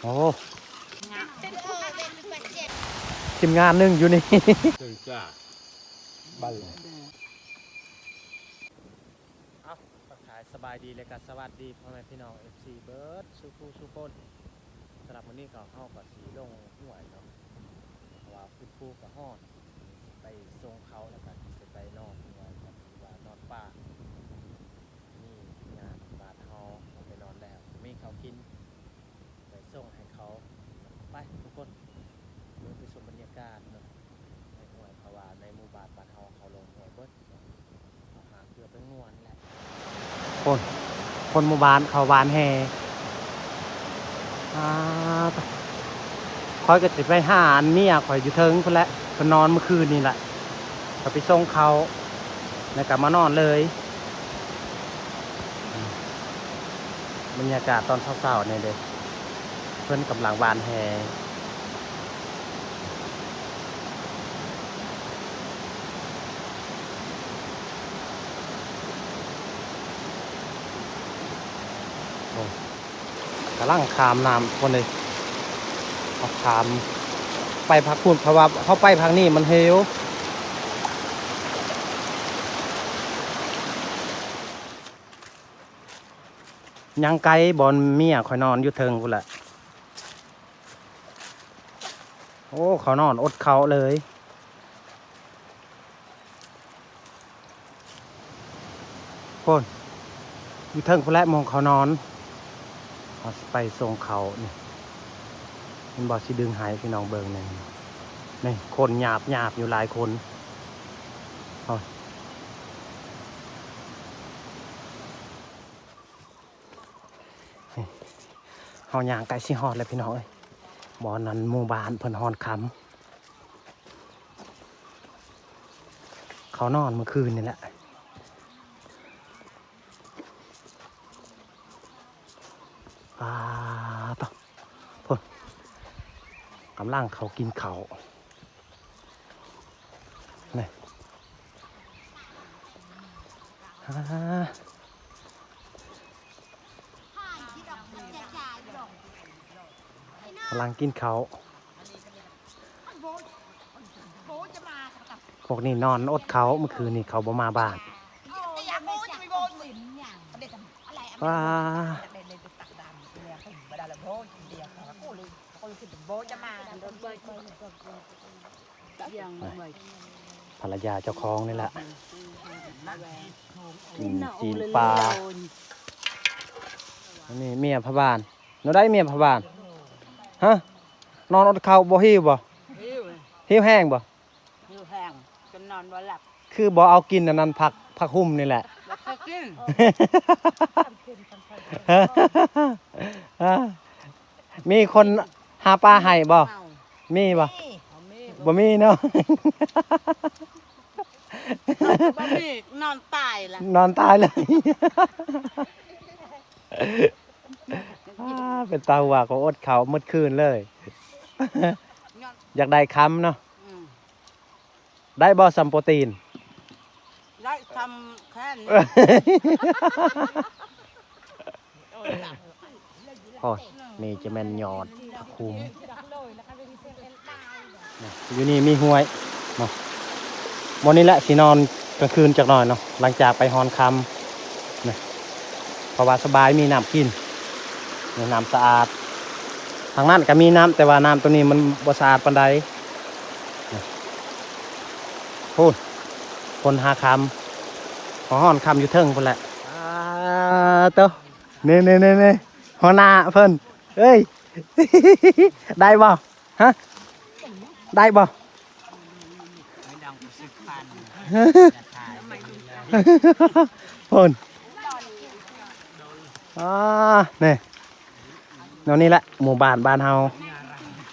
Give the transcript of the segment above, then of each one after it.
โอ้ทีมงานนึงอยู่นี่จ้าบัลเอาทักทายสบายดีเลยกันสวัสดีพ่อแม่พี่น้อง FC เบิร์ดสุคนสำหรับวันนี้ก็เข้ากับสีลงห่วยเนาะเพราะว่าคุณครูกับห้อนไปส่งเขาแล้วกันจะไปนอนห่วยกับว่านอนป่านี่งานบาดเฮาไปนอนแล้วมีเขากินไปส่งให้เขาไปทุกคนไปชมบรรยากาศเนาะในห่วยเพราะว่าในหมู่บ้านบาดเฮาเขาลงห่วยเบิร์ดเขาหาเกลือไปงวนแหละคนหมู่บ้านเขาบ้านแห่คอยก็จะไปหาอันเมียคอยอยู่เทิงคนละคนนอนเมื่อคืนนี่แหละเขาไปส่งเขาแล้วกลับมานอนเลยบรรยากาศตอนเช้าๆเนี่ยเด็กเพื่อนกำลังบ้านแห่กำลังขามน้ำคนเลยเขาขามไปพักคุณเพราะว่าเขาไปพักนี่มันเฮวยังไกลบอลเมียคอยนอนอยู่เทิงกูแหละโอ้เขานอนอดเขาเลยคนอยู่เทิงกูแหละมองเขานอนไปส่งเขานี่มันบอกสิดึงหายพี่น้องเบิงนี่คนหยาบอยู่หลายคนเฮาย่างไก่สิฮอดแล้วพี่น้องเอ้ยบ่อนั้นหมู่บ้านเพิ่นฮอนคำเขานอนเมื่อคืนนี่แหละต่อพ่นกำลังเขากินเขานี่กำลังกินเขาพวกนี้นอนอดเขาเมื่อคืนนี่เขาบ่มาบ้านว้าภรรยาเจ้าของนี่แหละจีนปลานี่เมียพบ้านเราได้เมียพบ้านฮะนอนอดเขาบ่หิวบ่หิวแห้งบ่หิวแห้งจนนอนบ่หลับคือบ่เอากินอันนั้นผักหุ้มนี่แหละกินมีคนหาปลาให้บ่มีบ่บ่มีเนาะบ่มีนอนตายละนอนตายเลยเป็นตาหัวก็อดเขามืดคืนเลยอยากได้คำเนาะได้บ่ซัมโปรตีนได้ทำแค่นี้โอ้ยนี่จะแม่นยอดคุ้มอยู่นี่มีห้วยเนาะวันนี้แหละสินอนกลางคืนจักหน่อยเนาะหลังจากไปฮอนคำเนี่ยเพราะว่าสบายมีน้ำกินมีน้ำสะอาดทางนั้นก็มีน้ำแต่ว่าน้ำตัวนี้มันบ่สะอาดปานใดพูดคนหาคำฮอนคำอยู่เทิงพุ่นแหละเต้านี่หัวหน้าเพิ่นเอ้ยได้บ่ฮะได้บ่เพิ่นนี่นี่แหละหมู่บ้านเฮา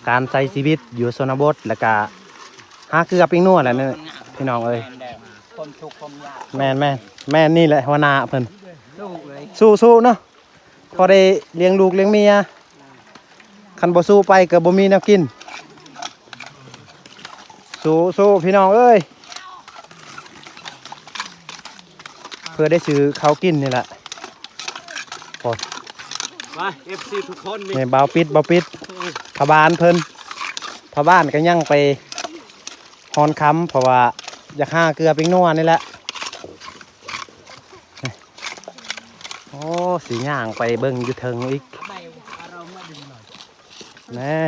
การใช้ชีวิตอยู่ชนบทแล้วก็หาเกลือปิ้งนัวแหละนี่พี่น้องเอ้ยแม่นนี่แหละหัวหน้าเพิ่นสู้เนาะพอได้เลี้ยงลูกเลี้ยงเมียคันบ่สู้ไปก็บ่มีแนวกินสู้พี่น้องเอ้ยเพื่อได้ซื้อเขากินนี่แหละพอ มาเอฟซีทุกคนนี่ นี่เบาปิดพะบานเพิ่นพะบ้านก็ยังไปฮอนค้ำเพราะว่าอยากห้าเกลือปิ้งนัวนี่แหละโอ้สีย่างไปเบิ่งอยู่เทิงอีกแน่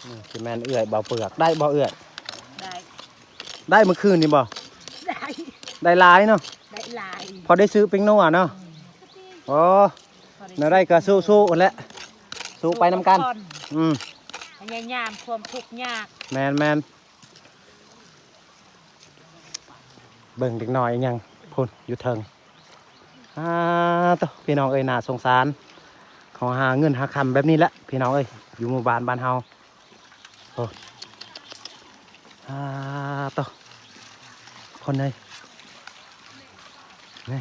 นี่คือแมนเอื่อยเบาเปลือกได้บ่เอื่อย ได้ ได้เมื่อคืนนี่บ่ ได้ ได้หลายเนาะ ได้ลาย พอได้ซื้อปิ้งนัวเนาะโอ้เนาได้ก็สู้ๆแหละสู้ไปนำกันพยายามความทุกข์ยาก แมนเบิ่งเด็กน้อยยังพุ่นอยู่เทิงตัวพี่น้องเอ้ยน่าสงสารเขาหาเงินหาคำแบบนี้แหละพี่น้องเอ้ยอยู่หมู่บ้านเฮาโอ้ตัวคนเลยนี่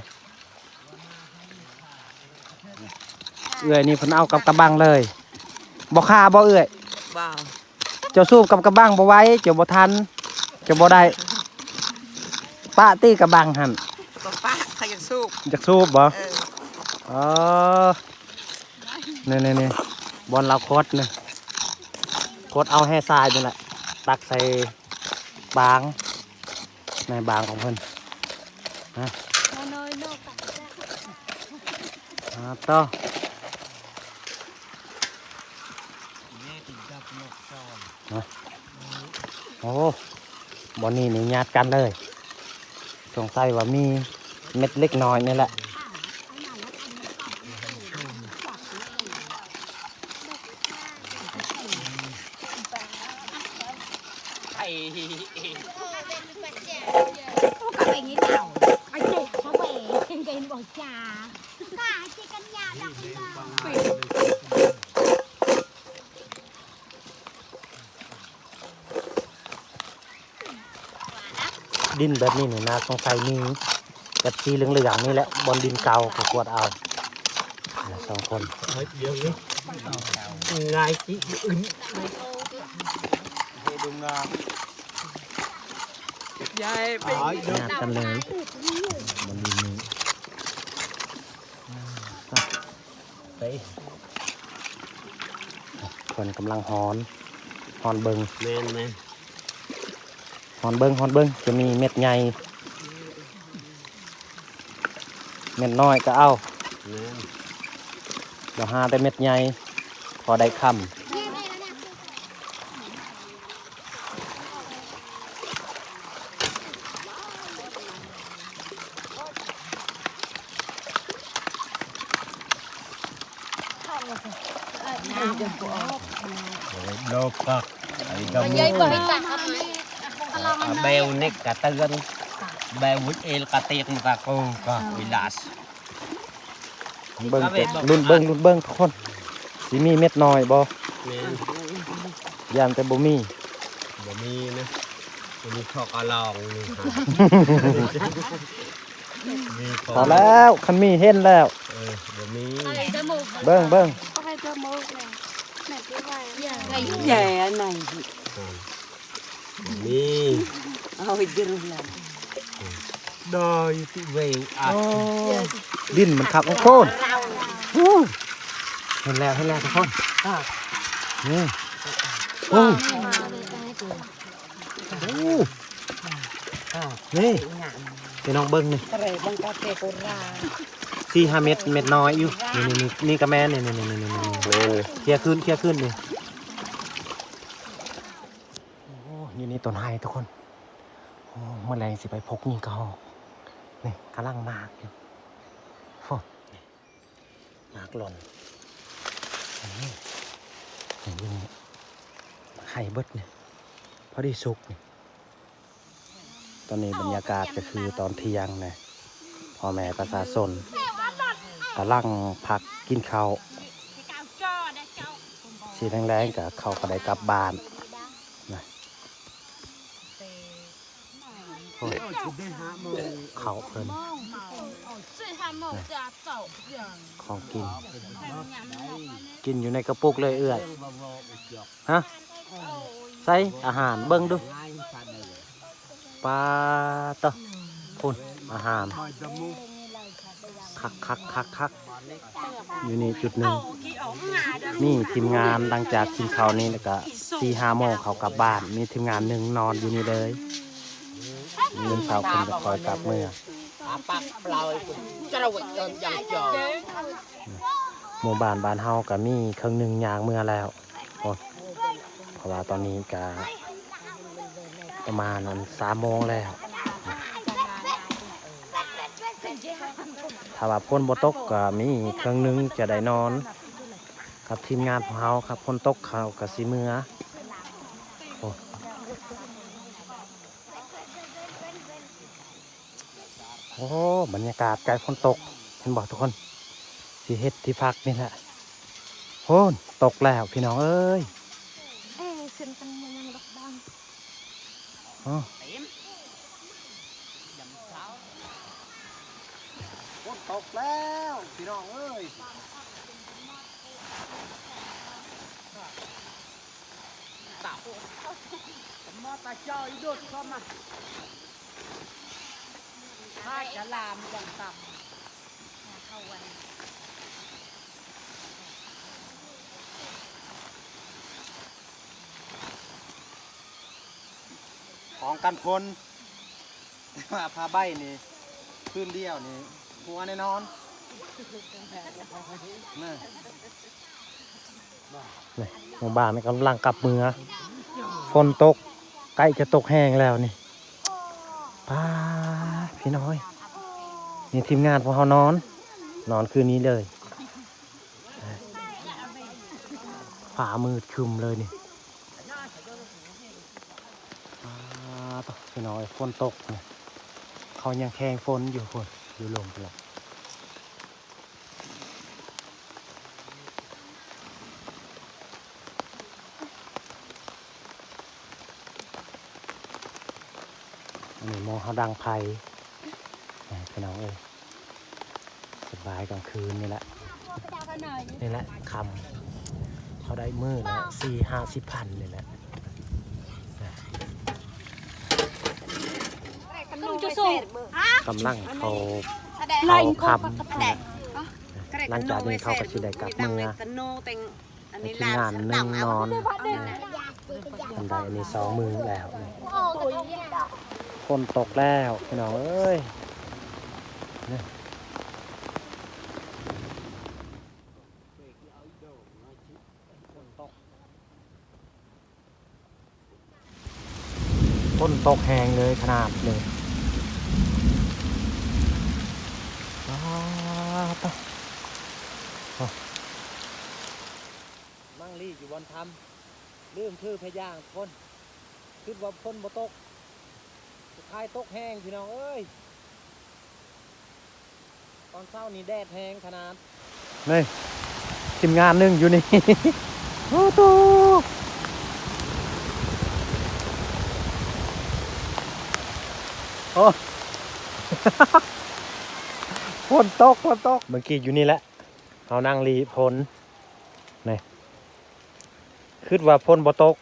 เอื้อยนี่เพิ่นเอากับกระบังเลยบ่ฆ่าบ่เอื้อย ว้าว เจ้าสู้กับกระบังบ่ไหว้เจ้าบ่ทันเจ้าบ่ได้ป้าตีกระบังหั่น ป้าเขาอยากสู้ อยากสู้บ่อ๋อนี่บอลเราโคตรนี่โคตรเอาแห่ทรายนี่แหละตักใส่บางในบางของเพิ่นนะต่อโอ้บอลนี่นี่ญาติกันเลยสงสัยว่ามีเม็ดเล็กน้อยนี่แหละดินแบบนี้นี่นะสงสัยมีแบบสีเหลืองๆนี่แหละบนดินเก่าก็กวดเอาสองคน เดี๋ยวนี้ง่ายจีอื่นดูงามยายไป ญาติกันเลยบนดินนี้ไปคนกำลังฮอนเบิง แม่น ฮอนเบิงจะมีเม็ดใหญ่เม็ดน้อยก็เอา แม่น เดี๋ยวหาแต่เม็ดใหญ่พอได้คำโลกก็ไอ้ดำเบลเน็กกะเตือนเบลวิเอลกะเตียงตะโกก็วิลาส เบิ้งรุ่นเบิ้งทุกคนสิมีเม็ดน้อยบ่ แม่น ยานแต่บ่มี บ่มีนะบ่มีชอกอะลองนี่มีพ พอแล้วคันมีเห็นแล้ว บ่มี เบิ้ง แย่ไหน มี เอาไปดึงเลย ดอยที่เวงอัด ดินมันขับโค่นเห็นแล้วทุกคนนี่โอ้นี่พี่น้องเบิ้งนี่ เตะบังกะเตะโกรา 4-5 เม็ดเม็ดน้อยอยู่นี่กระแมนนี่เคลียร์ขึ้นนี่โอ้อยู่นี่ต้นไม้ทุกคนโอ้เมื่อไรสิไปพกยิงกระหอกนี่กำลังมากอยู่โอ้มากหล่นนี่ไข่เบิดเนี่ยพอดีสุกนี่ตอนนี้บรรยากาศก็คือตอนเที่ยงนะพ่อแม่ประชาชนกำลังพักกินข้าวสีแรงๆกับเขาก็ได้กลับบ้านนะโอ้ยเขาเพิ่นของกินอยู่ในกระปุกเลยเอื้อยฮะใส่อาหารเบิ้งดูปลาตะพุ่นอาหาร คักอยู่นี่จุดหนึ่งนี่ทีมงานหลังจากกินข้าวนี่แล้วก็4-5 โมงเขากลับบ้านมีทีมงานหนึ่งนอนอยู่นี่เลยเงินเช้าคนจะคอยกลับเมื่อ ปักเปล่าจะระวังยังจอ หมู่บ้านเฮาก็มีครึ่งหนึ่งยางเมื่อแล้วโอ้เพราะว่าตอนนี้ก็ประมาณ3 โมงแล้วถ้าว่าพ้นบ่ตกก็มีเครื่องนึงจะได้นอนครับทีมงานของเฮาครับพ้นตกเขาก็สิเมื่อโอ้บรรยากาศใกล้พ้นตกเห็นบอกทุกคนสิเฮ็ดที่พักนี่แหละโอ้ตกแล้วพี่น้องเอ้ยอ๋อ ตกแล้วพี่น้องเอ้ยมาตาเจ้าอีดุดเข้ามาถ้าจะลามอย่างต่ำของกันพลมาพาใบนี่พื้นเดียวนี่หัวแน่นอนนี่ นี่หมู่บ้านกำลังกลับเมือฝนตกใกล้จะตกแห้งแล้วนี่ป้าพี่น้อยนี่ทีมงานพวกเขานอนคืนนี้เลยฝ่ามืดครึมเลยนี่พี่น้อยฝนตกนะเขายังแข่งฝนอยู่ฝนอยู่ลมไปแล้วอันนี้มองเขาดังไพ่พี่น้องเอ้ยสบายกลางคืนนี่แหละคำเขาได้มือละ40-50 พันนี่แหละกำลังเขาคำหลังจากนี้เขาก็สิได้กลับเมืองทีมงานนึ่งนอนอันใดอันนี้2 มือแล้วฝนตกแล้วพี่น้องเอ้ยฝนตกแห้งเลยขนาดเลยมั่งรีอยู่บนทำลืมชื่อพย่างคนคิดว่าฝนบ่ตกสุดท้ายตกแห้งพี่น้องเอ้ยตอนเช้านี้แดดแห้งขนาดนี่ทีมงานนึงอยู่นี่ โอ้โหโอ้ ฝนตกเมื่อกี้อยู่นี่แหละเอานั่งรีฝนนี่คิดว่าฝนบ่ตก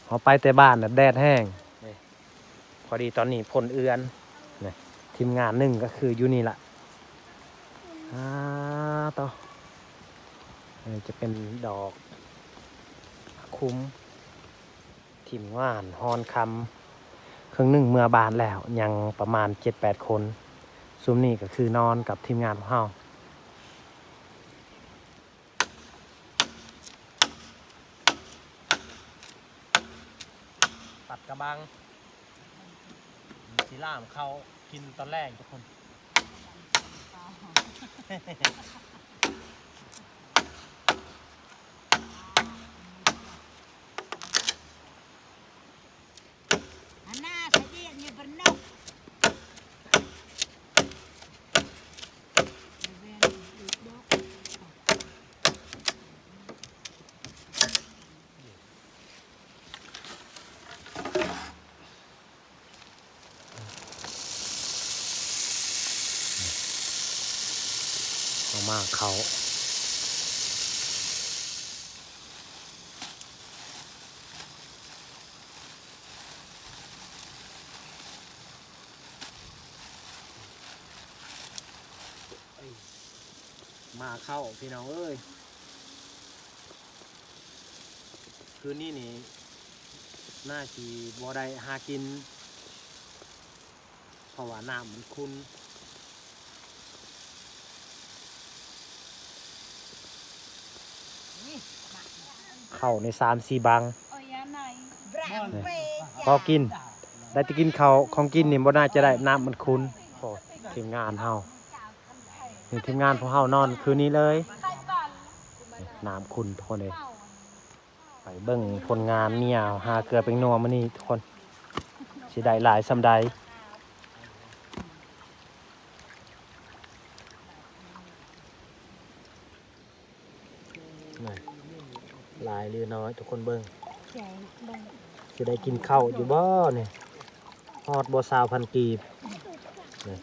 เอาไปแต่บ้านน่ะแดดแห้งพอดีตอนนี้ฝนเอือนนี่ทีมงานนึงก็คืออยู่นี่แหละต่อจะเป็นดอกคุ้มทีมงานฮอนคำเครื่องนึ่งเมื่อบานแล้วยังประมาณ 7-8 คนซุ้มนี่ก็คือนอนกับทีมงานของเราตัดกระบังสีล่ามเขากินตอนแรกทุกคนมากเขา าเข้าพี่น้องเอ้ยคืนนี้นี่น่าจีบ่ได้หากินเพราะว่าน้ำมันขุ่นเข้าใน3-4 บังพอกินได้จะกินข้าวของกินนี่บ่น่าจะได้น้ำมันขุ่นโอ้ทีมงานเฮานี่ทีมงานพวกเฮานอนคืนนี้เลยน้ำขุ่นทุกคนเลยไปเบิ่งผลงานเมียหาเกลือเป็นนัวมื้อนี้ทุกคนสิได้หลายซำใดหลายหรือน้อยทุกคนเบิ่งสิได้กินข้าวอยู่บ่เนี่ยฮอดบ่20,000 กีบนี่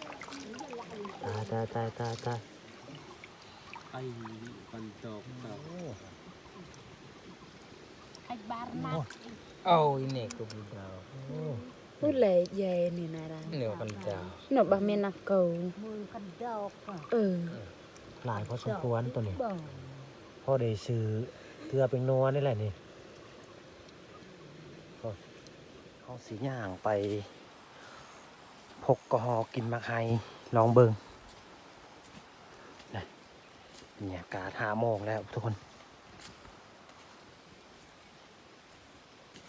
ตายไอ้คนตกini aku bilang. Ule ye ni nara. Ini kan jauh. No ba men aku. หลายพอสมควรตัวนี้พ่อได้ซื้อเกลือเป็นนัวนี่แหละนี่เขาสีย่างไปพกกระหอกินมาให้ลองเบิ่งนะบรรยากาศ5 โมงแล้วทุกคน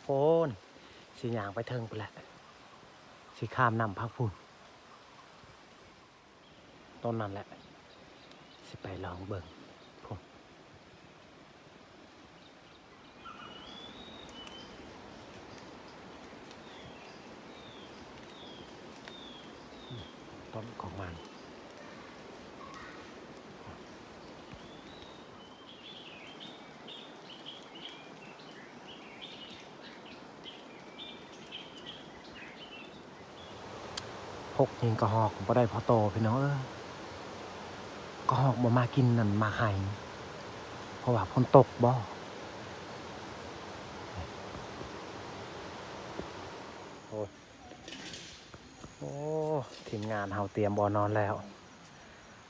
โอนสีย่างไปเทิงไปแหละสีข้ามนำพักพุ่นต้นนั้นแหละสิไปลองเบิ่งผมต้นของมันพกยิงกระหอกบ่ได้พอโตพี่น้องก็หอกบ่มากินนั่นมาให้เพราะว่าฝนตกบ่โอ้ทีมงานเฮาเตรียมบ่อนอนแล้ว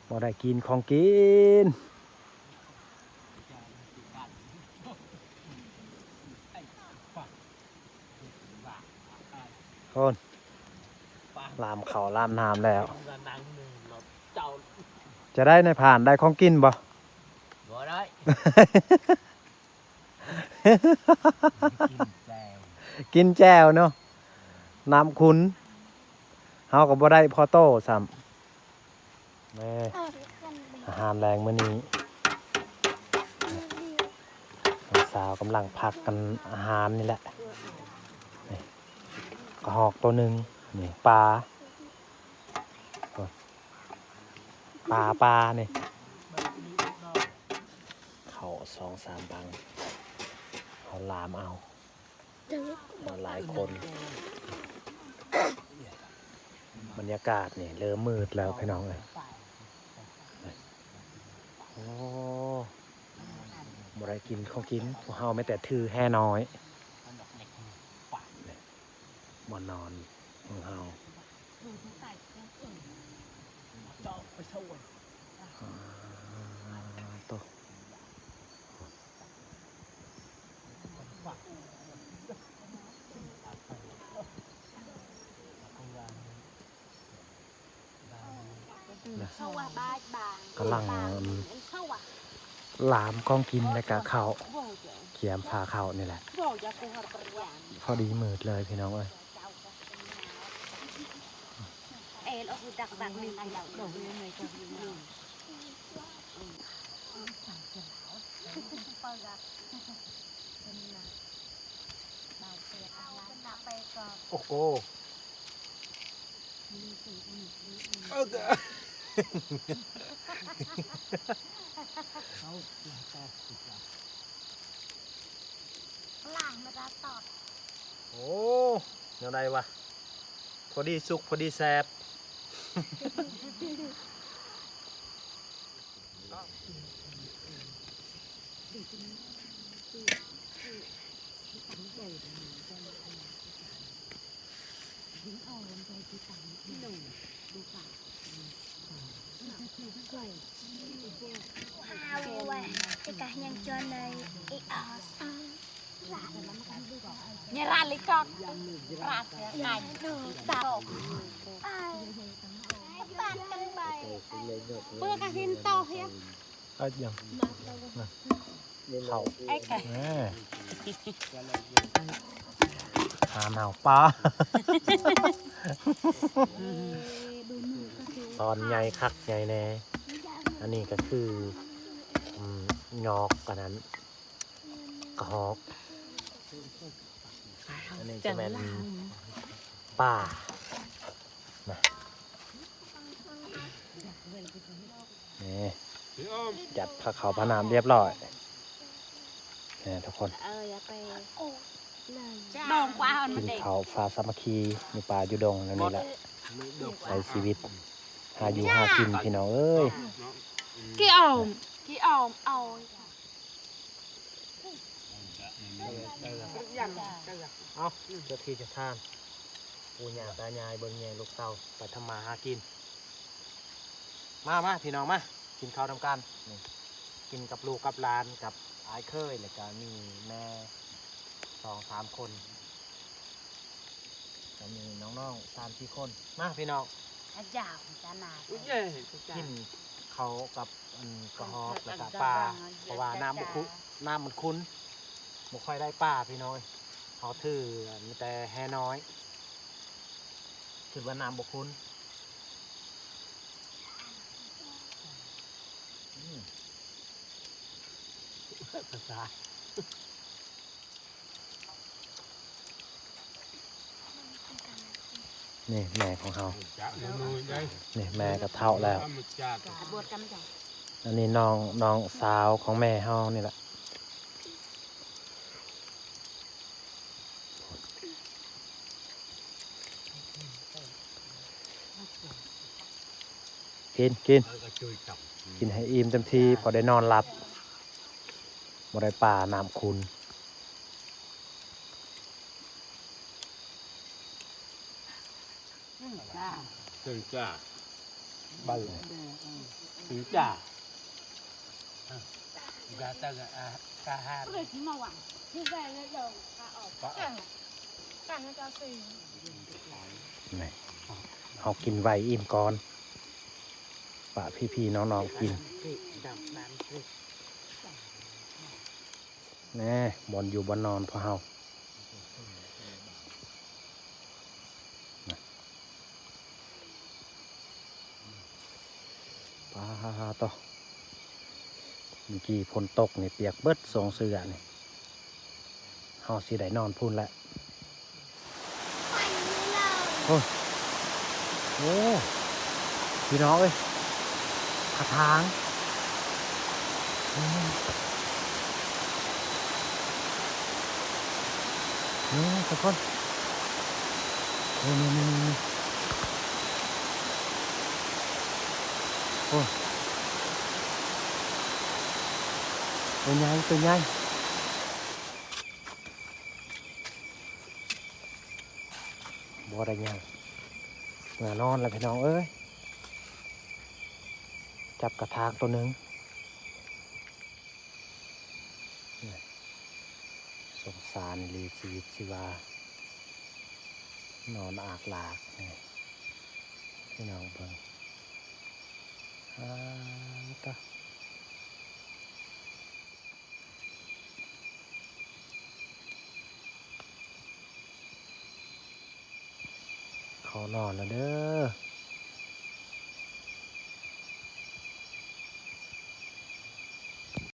บ่ได้กินของกินคนลามเขาลามน้ำแล้วจะได้ในผ่านได้ของกินบ่บ่ได้ กินแจวเนาะน้ำขุนเฮาก็บ่ได้พอโต้ซ้ำแม่อาหารแรงมื้อนี้สาวกำลังพักกันอาหารนี่แหละนี่กระหอกตัวหนึ่งนี่ปลาเนี่ยเขา2-3 บังเขาลามเอาหลายคนบรรยากาศนี่เริ่มมืดแล้วพี่น้องเลยโอ้บ่ได้กินของกินพวกเฮาไม่แต่ถือแห่น้อยบ่นอนของเฮาตัวกำลังลามกองกินแล้วก็ข้าวเขียมพาข้าวนี่แหละพอดีมืดเลยพี่น้องเอ้ยโอ้โหโอ้ยังไงวะพอดีสุกพอดีแซ่บ Kita yang jual ios. Nyerah likot. Rat ya. Tao. Kan bay. Bữa cái phim to ya. เอาอย่างเขา Ai cả. แม่หาหนาวปลา ตอนใหญ่คักใหญ่แน่อันนี้ก็คืออืมงอกอันนั้นกระหอกอันนี้จะเป็นป่านะนี่จัดผ้าขาวผ้าน้ำเรียบร้อยนี่ทุกคน อย่าไป Đồn qua hơn กิ mà น để. ข้าวฟ้าสามัคคีมีปลาอยู่ดงนั่นนี่แหละใช้ชีวิตหาอยู่หากินพี่น้องเอ้ย Cái ồm ầu. เอาเจ้าที่เจะท่านปู่ย่าตายายเบิ่งแยลูกเต่าไปทำมาหากิน มาพี่น้องมากินข้าวนำกันนี่กินกับลูกกับหลานกับอายเคยแล้วก็มีแม่2-3 คนก็มีน้องๆ3-4 คนมาพี่น้อง Dạo cha nào. กินเขากับกระหอบแล้วก็ปลาเพราะว่าน้ำมันคุ้นบ่ค่อยได้ปลาพี่น้อยเขาถือมีแต่แฮน้อยถือว่าน้ำบ่คุ้นภาษานี่แม่ของเขานี่แม่กับเท่าแล้ว Buat kami dong. อันนี้น้องสาวของแม่เฮานี่แหละกินให้อิ่มเต็มที่พอได้นอนหลับบ่ได้ป่าน้ำคุณถึงจ้าบ้าถึงจ้า Rồi chỉ màu ảnh. Như vậy là đầu cả ổ. Cả nó cho xì. นี่เขากินไวอิ่มก่อนป่าพี่ๆน้องๆกินแน่บอนอยู่บอนนอนพอเฮาปลาต่อเมื่อกี้ฝนตกนี่เปียกเบิดทรงเสื้อนี่เฮาสิได้นอนพุ่นแหละโอ้โหพี่น้องเอ้ยกระถางนี่ทุกคนนี่โอ้ตัวใหญ่บ่ได้ยังเมื่อนอนแล้วพี่น้องเอ้ยจับกระถางตัวหนึ่งสงสารลีชีวิตชีวานอนอากลากนี่พี่น้องเบิ่งต่อขอนอนแล้วเด้อ